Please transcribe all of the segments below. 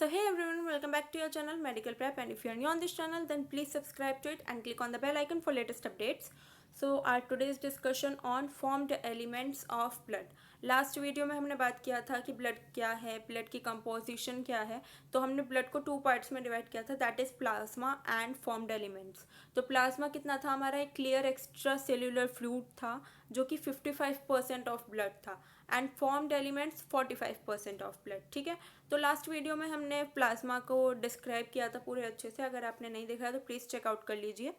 So hey everyone, welcome back to your channel Medical Prep, and if you are new on this channel then please subscribe to it and click on the bell icon for latest updates. So our today's discussion on formed elements of blood. Last video में हमने बात किया था कि blood क्या है, blood की composition क्या है. तो हमने ब्लड को टू पार्ट्स में डिवाइड किया था, that is plasma and formed elements. तो प्लाज्मा कितना था हमारा, एक क्लियर एक्स्ट्रा सेल्यूलर फ्लूइड था जो कि 55% ऑफ ब्लड था, and formed elements 45% of blood. ठीक है. तो लास्ट वीडियो में हमने प्लाज्मा को डिस्क्राइब किया था पूरे अच्छे से. अगर आपने नहीं देखा तो प्लीज़ चेकआउट कर लीजिए.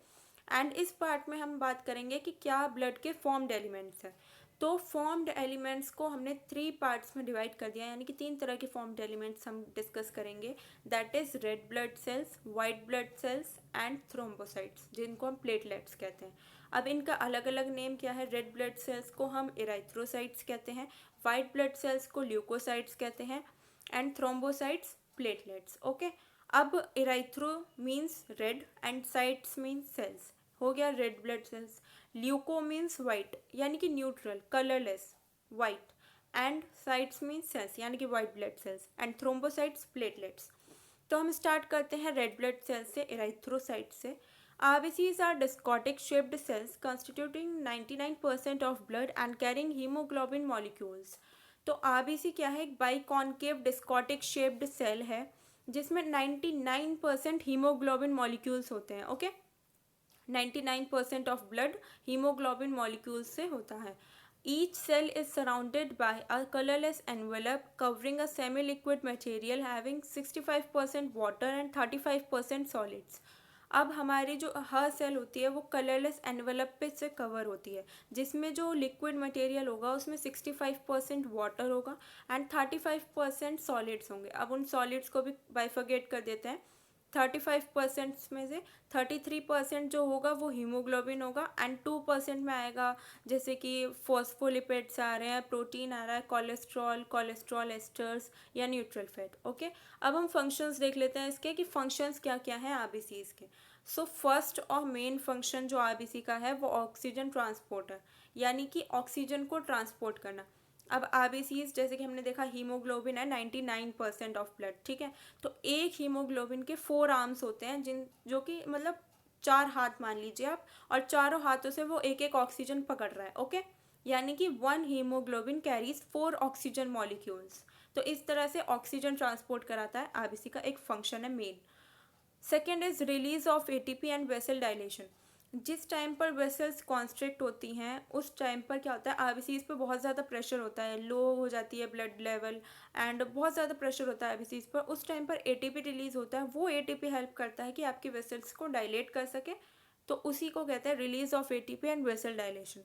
एंड इस पार्ट में हम बात करेंगे कि क्या ब्लड के फॉर्म्ड एलिमेंट्स हैं. तो फॉर्म्ड एलिमेंट्स को हमने 3 पार्ट्स में डिवाइड कर दिया, यानी कि 3 तरह के फॉर्म्ड एलिमेंट्स हम डिस्कस करेंगे. That is red blood sales, white blood cells and thrombocytes, जिनको हम प्लेटलेट्स कहते हैं. अब इनका अलग अलग नेम क्या है. रेड ब्लड सेल्स को हम इराइथ्रोसाइट्स कहते हैं, वाइट ब्लड सेल्स को ल्यूकोसाइट्स कहते हैं, एंड थ्रोम्बोसाइट्स प्लेटलेट्स. ओके. अब erythro means red and cytes means cells, हो गया red blood cells. Leuko means white यानी कि neutral colourless white, and cytes means cells यानी कि white blood cells, and thrombocytes platelets. तो हम स्टार्ट करते हैं रेड ब्लड सेल्स से, इराइथ्रोसाइट से. RBCs are discotic shaped cells constituting 99% of blood and carrying hemoglobin molecules. तो RBC क्या है, एक बाइकॉन्केव डिस्कोटिक शेप्ड सेल है जिसमें 99% हीमोग्लोबिन मॉलिक्यूल्स होते हैं. Okay. 99% of blood haemoglobin molecules से होता है. Each cell is surrounded by a colorless envelope covering a semi-liquid material having 65% water and 35% solids. अब हमारी जो हर सेल होती है वो कलरलेस एनवेलप पे से कवर होती है, जिसमें जो लिक्विड मटेरियल होगा उसमें 65% वाटर होगा एंड 35% सॉलिड्स होंगे. अब उन सॉलिड्स को भी बाइफर्गेट कर देते हैं. 35% में से 33% जो होगा वो हीमोग्लोबिन होगा, एंड 2% में आएगा जैसे कि फॉस्फोलिपिड्स आ रहे हैं, प्रोटीन आ रहा है, कोलेस्ट्रॉल एस्टर्स या न्यूट्रल फैट. ओके. अब हम फंक्शंस देख लेते हैं इसके कि फंक्शंस क्या क्या हैं आरबीसीज के. सो फर्स्ट और मेन फंक्शन जो आरबीसी का है वो ऑक्सीजन ट्रांसपोर्ट है, यानी कि ऑक्सीजन को ट्रांसपोर्ट करना. अब आरबीसीज जैसे कि हमने देखा हीमोग्लोबिन है 99% ऑफ ब्लड. ठीक है. तो एक हीमोग्लोबिन के 4 आर्म्स होते हैं, जिन जो कि मतलब 4 हाथ मान लीजिए आप, और चारों हाथों से वो एक एक ऑक्सीजन पकड़ रहा है. ओके. यानी कि 1 हीमोग्लोबिन कैरीज 4 ऑक्सीजन मॉलिक्यूल्स. तो इस तरह से ऑक्सीजन ट्रांसपोर्ट कराता है, आरबीसी का एक फंक्शन है main. Second is release of ATP and vessel dilation. जिस टाइम पर वेसल्स कॉन्स्ट्रिक्ट होती हैं उस टाइम पर क्या होता है, आरबीसीज पे बहुत ज़्यादा प्रेशर होता है, लो हो जाती है ब्लड लेवल एंड बहुत ज़्यादा प्रेशर होता है आरबीसीज पर. उस टाइम पर एटीपी रिलीज होता है, वो एटीपी हेल्प करता है कि आपकी वेसल्स को डायलेट कर सके. तो उसी को कहते हैं release of ATP and vessel dilation.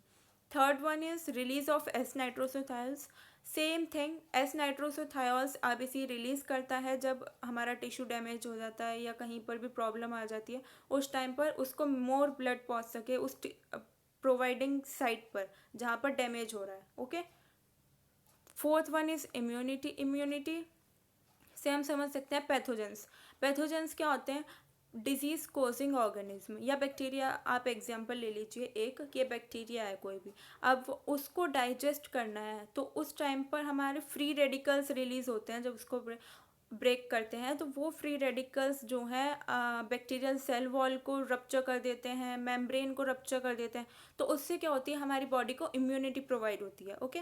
Third one is release of S nitrosothiols. Same thing, S nitrosothiols RBC release करता है जब हमारा टिश्यू डैमेज हो जाता है या कहीं पर भी प्रॉब्लम आ जाती है. उस टाइम पर उसको मोर ब्लड पहुंच सके उस प्रोवाइडिंग साइट पर जहाँ पर डैमेज हो रहा है. Okay. Fourth one is immunity से हम समझ सकते हैं पैथोजेंस. पैथोजेंस क्या होते हैं, डिजीज कोजिंग ऑर्गेनिज्म या बैक्टीरिया. आप एग्जांपल ले लीजिए एक कि बैक्टीरिया है कोई भी, अब उसको डाइजेस्ट करना है तो उस टाइम पर हमारे फ्री रेडिकल्स रिलीज होते हैं. जब उसको ब्रेक करते हैं तो वो फ्री रेडिकल्स जो हैं बैक्टीरियल सेल वॉल को रप्चर कर देते हैं, मेम्ब्रेन को रप्चर कर देते हैं. तो उससे क्या होती है, हमारी बॉडी को इम्यूनिटी प्रोवाइड होती है. ओके.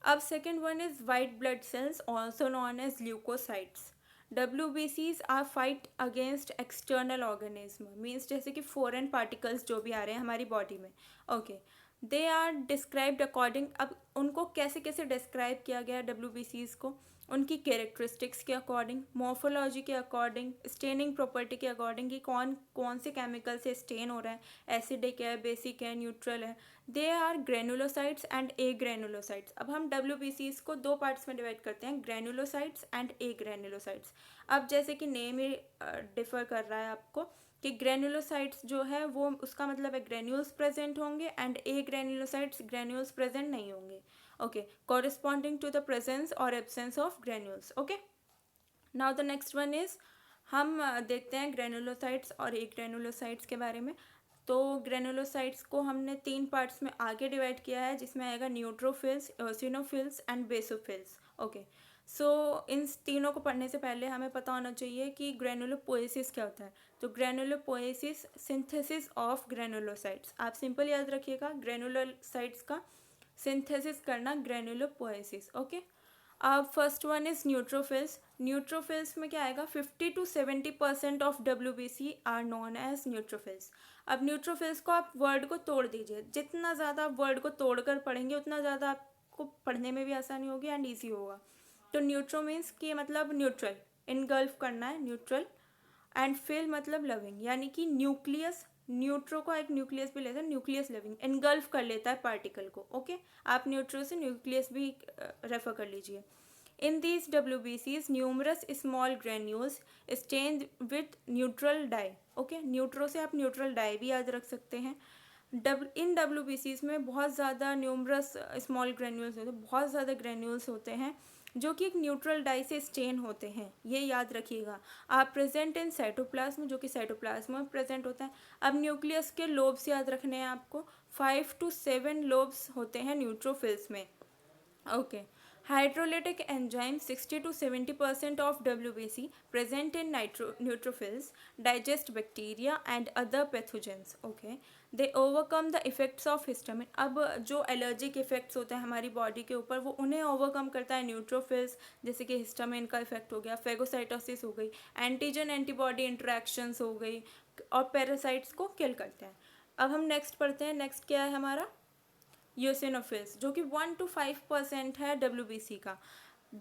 अब second one is white blood cells also known as leucocytes. WBCs are fight against external organism, means जैसे कि फॉरेन पार्टिकल्स जो भी आ रहे हैं हमारी बॉडी में. Okay. They are described according. अब उनको कैसे कैसे डिस्क्राइब किया गया WBCs को, उनकी कैरेक्टरिस्टिक्स के अकॉर्डिंग, मॉर्फोलॉजी के अकॉर्डिंग, स्टेनिंग प्रॉपर्टी के अकॉर्डिंग कि कौन कौन से केमिकल से स्टेन हो रहा है, एसिडिक है, बेसिक है, न्यूट्रल है. They are granulocytes and agranulocytes. अब हम WBCs को 2 पार्ट्स में डिवाइड करते हैं, ग्रेनुलोसाइट्स एंड ए ग्रेनुलोसाइट्स. अब जैसे कि नेम ही डिफर कर रहा है आपको कि ग्रेनुलोसाइट्स जो है वो उसका मतलब है ग्रेन्यूल्स प्रेजेंट होंगे, and agranulocytes granules present नहीं होंगे. Okay. Corresponding to the presence और absence of granules. Okay. Now the next one is हम देखते हैं ग्रेनुलोसाइट्स और ए ग्रेनुलोसाइट्स के बारे में. तो ग्रेनुलोसाइट्स को हमने 3 पार्ट्स में आगे डिवाइड किया है, जिसमें आएगा न्यूट्रोफिल्स, एओसिनोफिल्स एंड बेसोफिल्स. ओके. सो इन तीनों को पढ़ने से पहले हमें पता होना चाहिए कि ग्रेनुलोपोएसिस क्या होता है। तो ग्रेनुलोपोएसिस सिंथेसिस ऑफ ग्रेनुलोसाइट्स, आप सिंपल याद रखिएगा, ग्रेनुलोसाइट्स का सिंथेसिस करना ग्रेनुलोपोएसिस। ओके, अब first one is neutrophils. Neutrophils में क्या आएगा, 50 to 70% of WBC are known as neutrophils. अब न्यूट्रोफिल्स को आप वर्ड को तोड़ दीजिए, जितना ज़्यादा आप वर्ड को तोड़कर पढ़ेंगे उतना ज़्यादा आपको पढ़ने में भी आसानी होगी एंड ईजी होगा। तो न्यूट्रो मीन्स कि मतलब न्यूट्रल, इनगल्फ करना है, न्यूट्रल। एंड फिल मतलब लविंग, यानी कि न्यूक्लियस, न्यूट्रो को एक न्यूक्लियस भी लेता है, न्यूक्लियस लविंग, इनगल्फ कर लेता है पार्टिकल को। ओके, आप न्यूट्रो से न्यूक्लियस भी रेफर कर लीजिए। In these WBCs, numerous small granules stained with neutral dye. Okay, न्यूट्रो से आप न्यूट्रल डाई भी याद रख सकते हैं। इन WBCs में बहुत ज़्यादा न्यूमरस स्मॉल ग्रेन्यूल्स होते हैं, बहुत ज़्यादा ग्रेन्यूल्स होते हैं जो कि एक न्यूट्रल डाई से स्टेन होते हैं, ये याद रखिएगा आप। प्रेजेंट इन साइटोप्लाज्म, जो कि साइटोप्लाज्म में प्रेजेंट होता है। अब न्यूक्लियस के लोब्स याद रखने हैं आपको, 5 to 7 लोब्स होते हैं न्यूट्रोफिल्स में। Okay, hydrolytic enzymes 60 to 70% of WBC present in neutrophils digest bacteria and other pathogens. Okay, they overcome the effects of histamine. अब जो एलर्जिक इफेक्ट्स होते हैं हमारी बॉडी के ऊपर वो उन्हें ओवरकम करता है न्यूट्रोफिल्स, जैसे कि हिस्टामिन का इफेक्ट हो गया, फेगोसाइटोसिस हो गई, एंटीजन एंटीबॉडी इंटरेक्शंस हो गई, और पैरासाइट्स को किल करते हैं। अब हम नेक्स्ट पढ़ते हैं, नेक्स्ट क्या है हमारा, यूसिनोफिल्स, जो कि 1 to 5% है WBC का।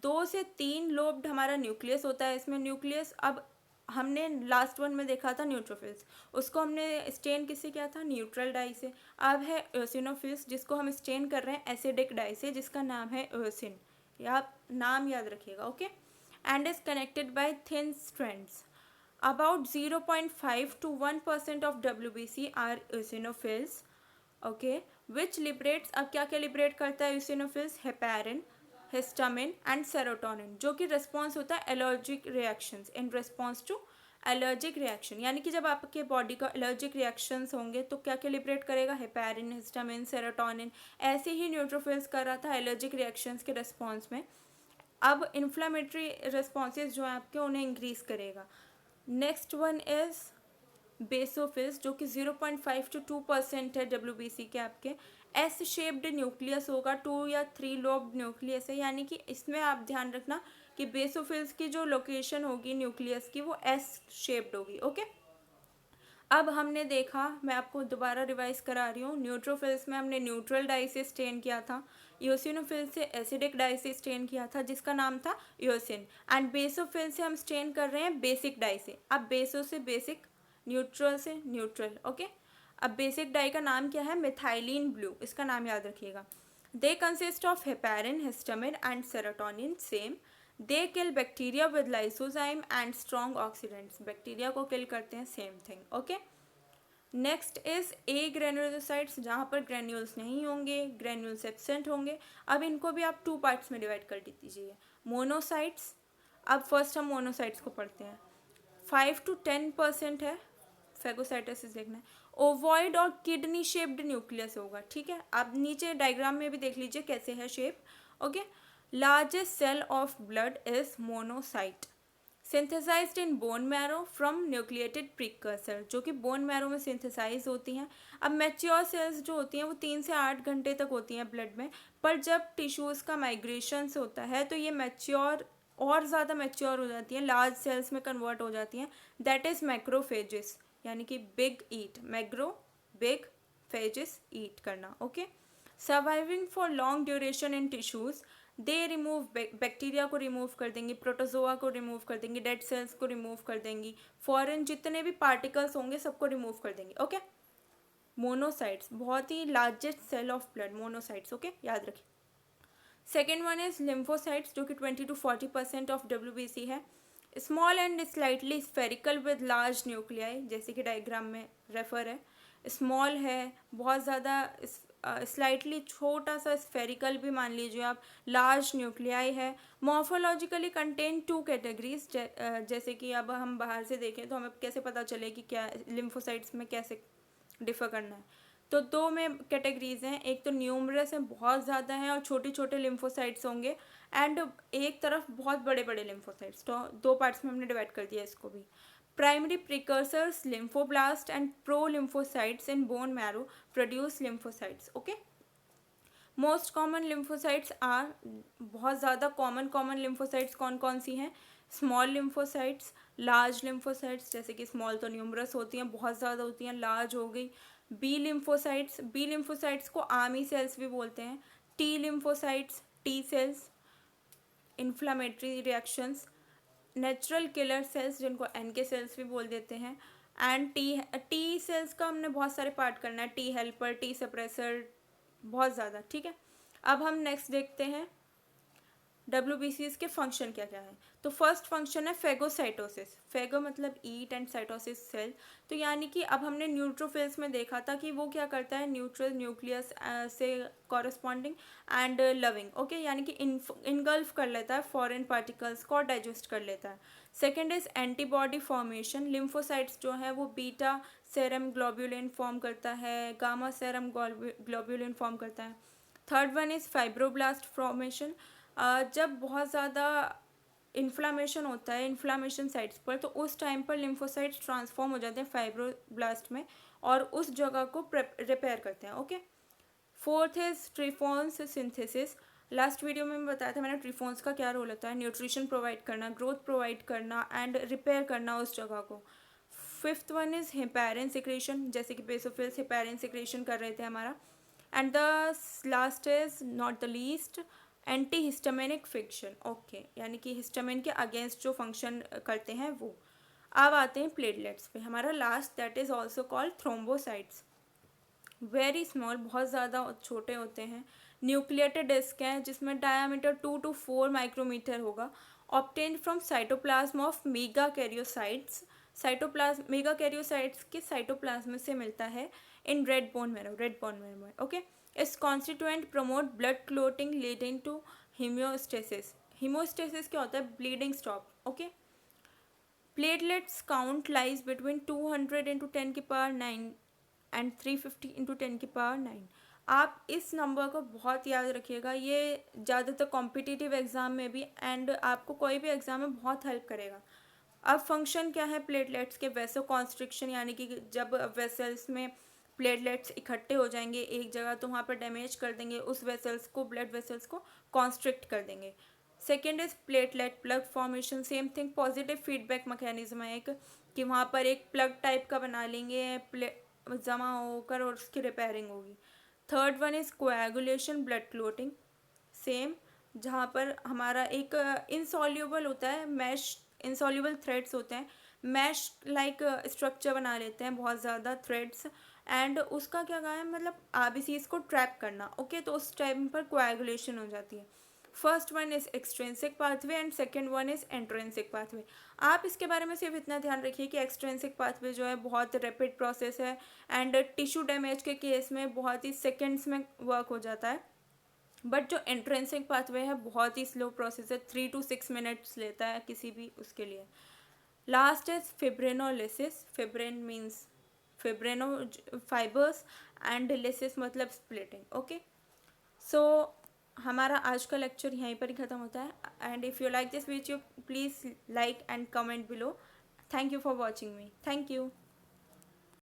2 से 3 लोब्ड हमारा न्यूक्लियस होता है इसमें। न्यूक्लियस, अब हमने लास्ट वन में देखा था न्यूट्रोफिल्स, उसको हमने स्टेन किससे किया था, न्यूट्रल डाई से। अब है यूसिनोफिल्स, जिसको हम स्टेन कर रहे हैं एसिडिक डाई से, जिसका नाम है यूसिन, या नाम याद रखिएगा। Okay, and is connected by thin strands. About 0.5 to 1% of WBC are eosinophils. Okay, which liberates, अब क्या क्या लिबरेट करता है eosinophils, heparin, histamine and serotonin, जो कि रिस्पॉन्स होता है allergic reactions, in response to allergic reaction. यानी कि जब आपके बॉडी का एलर्जिक रिएक्शंस होंगे तो क्या क्या लिबरेट करेगा, हेपेरिन, हिस्टामिन, सेरोटोनिन। ऐसे ही न्यूट्रोफिल्स कर रहा था एलर्जिक रिएक्शंस के रिस्पॉन्स में। अब इन्फ्लामेटरी रिस्पॉन्सेज जो है आपके उन्हें इंक्रीज करेगा। नेक्स्ट वन इज बेसोफिल्स, जो कि 0.5 to 2% है WBC के आपके। एस शेप्ड न्यूक्लियस होगा, 2 या 3 लोब्ड न्यूक्लियस है, यानी कि इसमें आप ध्यान रखना कि बेसोफिल्स की जो लोकेशन होगी न्यूक्लियस की वो एस शेप्ड होगी। ओके, अब हमने देखा, मैं आपको दोबारा रिवाइज करा रही हूँ, न्यूट्रोफिल्स में हमने न्यूट्रल डाई से स्टेन किया था, यूसिनोफिल से एसिडिक डाई से स्टेन किया था जिसका नाम था यूसिन, एंड बेसोफिल से हम स्टेन कर रहे हैं बेसिक डाई से। अब बेसो से बेसिक, न्यूट्रल से न्यूट्रल। ओके, अब बेसिक डाई का नाम क्या है, मिथाइलिन ब्लू, इसका नाम याद रखिएगा। They consist of heparin, histamine and serotonin same. They kill bacteria with lysozyme and strong oxidants, bacteria को किल करते हैं, same thing. Okay, next is agranulocytes, जहाँ पर ग्रेन्यूल्स नहीं होंगे, ग्रेन्यूल्स एब्सेंट होंगे। अब इनको भी आप 2 पार्ट्स में डिवाइड कर दीजिए, मोनोसाइट्स। अब फर्स्ट हम मोनोसाइट्स को पढ़ते हैं, 5 to 10% है, फेगोसाइटोसिस देखना है। ओवॉइड और किडनी शेप्ड न्यूक्लियस होगा, ठीक है, आप नीचे डायग्राम में भी देख लीजिए कैसे है shape. Okay, largest cell of blood is monocyte, synthesized in bone marrow from nucleated precursor, जो कि बोन मैरो में सिंथेसाइज होती हैं। अब मैच्योर सेल्स जो होती हैं वो 3 से 8 घंटे तक होती हैं ब्लड में, पर जब टिश्यूज़ का माइग्रेशन होता है तो ये मैच्योर और ज़्यादा मैच्योर हो जाती हैं, लार्ज सेल्स में कन्वर्ट हो जाती हैं, दैट इज़ मैक्रोफेजिस, यानी कि बिग ईट, मैग्रो बिग, फेजिस ईट करना। Okay, surviving for long duration in tissues, they remove, bacteria को रिमूव कर देंगी, प्रोटोजोआ को रिमूव कर देंगी, डेड सेल्स को रिमूव कर देंगी, फॉरेन जितने भी पार्टिकल्स होंगे सबको रिमूव कर देंगी। ओके, मोनोसाइट्स बहुत ही largest cell of blood, monocytes. Okay, याद रखिए। सेकेंड वन इज लिम्फोसाइट्स, जो कि 20 to 40% ऑफ WBC है। Small and slightly spherical with large nuclei, जैसे कि डायग्राम में रेफर है, स्मॉल है, बहुत ज़्यादा, स्लाइटली छोटा सा स्फेरिकल भी मान लीजिए आप, लार्ज न्यूक्लियाई है। मॉर्फोलॉजिकली कंटेन 2 कैटेगरीज, जैसे कि अब हम बाहर से देखें तो हमें कैसे पता चले कि क्या लिम्फोसाइट्स में कैसे डिफर करना है। तो 2 में कैटेगरीज हैं, एक तो न्यूमरस है, बहुत ज़्यादा हैं और छोटे छोटे लिम्फोसाइट्स होंगे, एंड एक तरफ बहुत बड़े बड़े लिम्फोसाइट्स, तो दो पार्ट्स में हमने डिवाइड कर दिया इसको भी. Primary precursors lymphoblast and pro lymphocytes in bone marrow produce lymphocytes. Okay, most common lymphocytes are, बहुत ज़्यादा कॉमन लिम्फोसाइट्स कौन कौन सी हैं? स्मॉल लिम्फोसाइट्स, लार्ज लिम्फोसाइट्स, जैसे कि स्मॉल तो न्यूमरस होती हैं, बहुत ज़्यादा होती हैं, लार्ज हो गई. बी लिम्फोसाइट्स को आर्मी सेल्स भी बोलते हैं. T lymphocytes, T cells, inflammatory reactions. Natural killer cells जिनको एनके सेल्स भी बोल देते हैं. एंड टी सेल्स का हमने बहुत सारे पार्ट करना है, टी हेल्पर, टी सप्रेसर, बहुत ज़्यादा. ठीक है, अब हम नेक्स्ट देखते हैं WBCs के फंक्शन क्या क्या है. तो फर्स्ट फंक्शन है फेगोसाइटोसिस. फेगो मतलब ईट एंड साइटोसिस सेल. तो यानी कि अब हमने न्यूट्रोफिल्स में देखा था कि वो क्या करता है, न्यूट्रल न्यूक्लियस से कॉरस्पॉन्डिंग एंड लविंग. ओके, यानी कि इनगल्फ कर लेता है फॉरेन पार्टिकल्स को, डाइजेस्ट कर लेता है. Second is antibody formation. Lymphocytes जो है वो बीटा सेरम ग्लोब्यूलिन फॉर्म करता है, गामा सेरम ग्लोब्यूलिन फॉर्म करता है. Third one is fibroblast formation. जब बहुत ज़्यादा इन्फ्लामेशन होता है इन्फ्लामेशन साइट्स पर, तो उस टाइम पर लिम्फोसाइट्स ट्रांसफॉर्म हो जाते हैं फाइब्रोब्लास्ट में और उस जगह को रिपेयर करते हैं. ओके, फोर्थ इज ट्रिफॉन्स सिंथेसिस. लास्ट वीडियो में बताया था मैंने ट्रिफॉन्स का क्या रोल होता है, न्यूट्रिशन प्रोवाइड करना, ग्रोथ प्रोवाइड करना एंड रिपेयर करना उस जगह को. Fifth one is heparin secretion, जैसे कि बेसोफिल्स हेपेरिन सिक्रेशन कर रहे थे हमारा. And the last is not the least anti histaminic fiction. Okay, यानी कि हिस्टामिन के अगेंस्ट जो फंक्शन करते हैं वो. अब आते हैं प्लेटलेट्स पे, हमारा last, that is also called thrombocytes. Very small, बहुत ज़्यादा छोटे होते हैं. न्यूक्लिएटेड डिस्क हैं जिसमें डायामीटर 2 to 4 माइक्रोमीटर होगा. Obtained from cytoplasm of megakaryocytes. Megakaryocytes के साइटोप्लाज्म से मिलता है इन रेड बोन मैरो में. ओके, इस constituent promote blood clotting leading to haemostasis. Haemostasis क्या होता है? Bleeding stop. Okay, platelets count lies between 200 into 10 की पावर 9 एंड 350 इंटू 10 की पावर 9. आप इस नंबर को बहुत याद रखिएगा, ये ज़्यादातर कॉम्पिटिटिव एग्ज़ाम में भी एंड आपको कोई भी एग्ज़ाम में बहुत हेल्प करेगा. अब फंक्शन क्या है प्लेटलेट्स के? वैसो कॉन्स्ट्रिक्शन, यानी कि जब वेसल्स में प्लेटलेट्स इकट्ठे हो जाएंगे एक जगह तो वहाँ पर डैमेज कर देंगे उस वेसल्स को, ब्लड वेसल्स को कॉन्स्ट्रिक्ट कर देंगे. Second is platelet plug formation. Same thing, positive feedback mechanism है एक, कि वहाँ पर एक प्लग टाइप का बना लेंगे जमा होकर और उसकी रिपेयरिंग होगी. Third one is coagulation blood clotting. Same, जहाँ पर हमारा एक इनसॉल्यूबल होता है, मैश इनसॉल्यूबल थ्रेड्स होते हैं, मैश लाइक स्ट्रक्चर बना लेते हैं बहुत ज़्यादा थ्रेड्स, एंड उसका क्या कहा है, मतलब आरबीसीज को ट्रैप करना. ओके, तो उस टाइम पर कोएगुलेशन हो जाती है. First one is extrinsic pathway and second one is intrinsic pathway. आप इसके बारे में सिर्फ इतना ध्यान रखिए कि एक्सट्रेंसिक पाथवे जो है बहुत रैपिड प्रोसेस है एंड टिश्यू डैमेज के केस में बहुत ही सेकेंड्स में वर्क हो जाता है. बट जो एंट्रेंसिक पाथवे है बहुत ही स्लो प्रोसेस है, 3 to 6 मिनट्स लेता है किसी भी उसके लिए. Last is fibrinolysis. Fibrin means fibrino fibres and lysis मतलब स्प्लिटिंग. ओके, सो हमारा आज का लेक्चर यहीं पर ही ख़त्म होता है. And if you like this video please like and comment below. Thank you for watching me. Thank you.